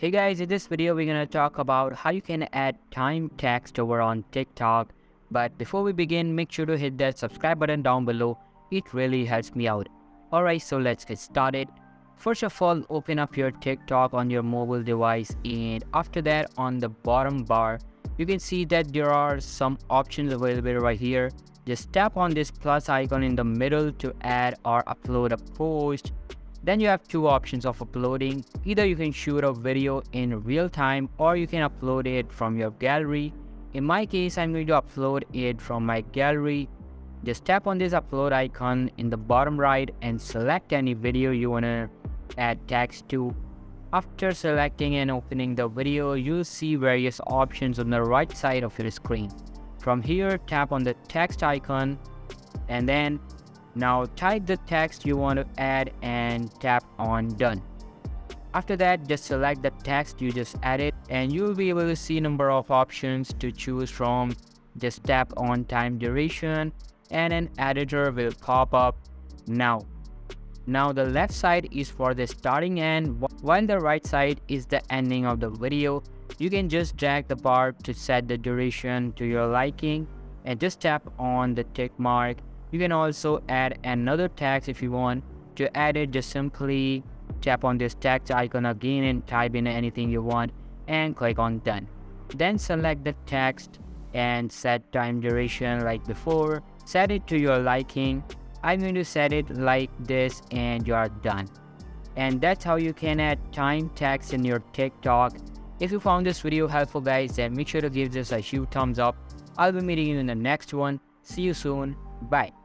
Hey guys, in this video we're gonna talk about how you can add time text over on TikTok. But before we begin, make sure to hit that subscribe button down below. It really helps me out. Alright, so let's get started. First of all, open up your TikTok on your mobile device, and after that on the bottom bar, you can see that there are some options available right here. Just tap on this plus icon in the middle to add or upload a post. Then you have two options of uploading. Either you can shoot a video in real time or you can upload it from your gallery. In my case, I'm going to upload it from my gallery. Just tap on this upload icon in the bottom right and select any video you want to add text to. After selecting and opening the video, you'll see various options on the right side of your screen. From here, tap on the text icon and then now type the text you want to add and tap on done. After that, just select the text you just added and you'll be able to see a number of options to choose from. Just tap on time duration and an editor will pop up. Now the left side is for the starting end, while the right side is the ending of the video. You can just drag the bar to set the duration to your liking and just tap on the tick mark. You can also add another text if you want. To add it, just simply tap on this text icon again and type in anything you want and click on done. Then select the text and set time duration like before. Set it to your liking. I'm going to set it like this and you are done. And that's how you can add time text in your TikTok. If you found this video helpful guys, then make sure to give this a huge thumbs up. I'll be meeting you in the next one. See you soon. Bye.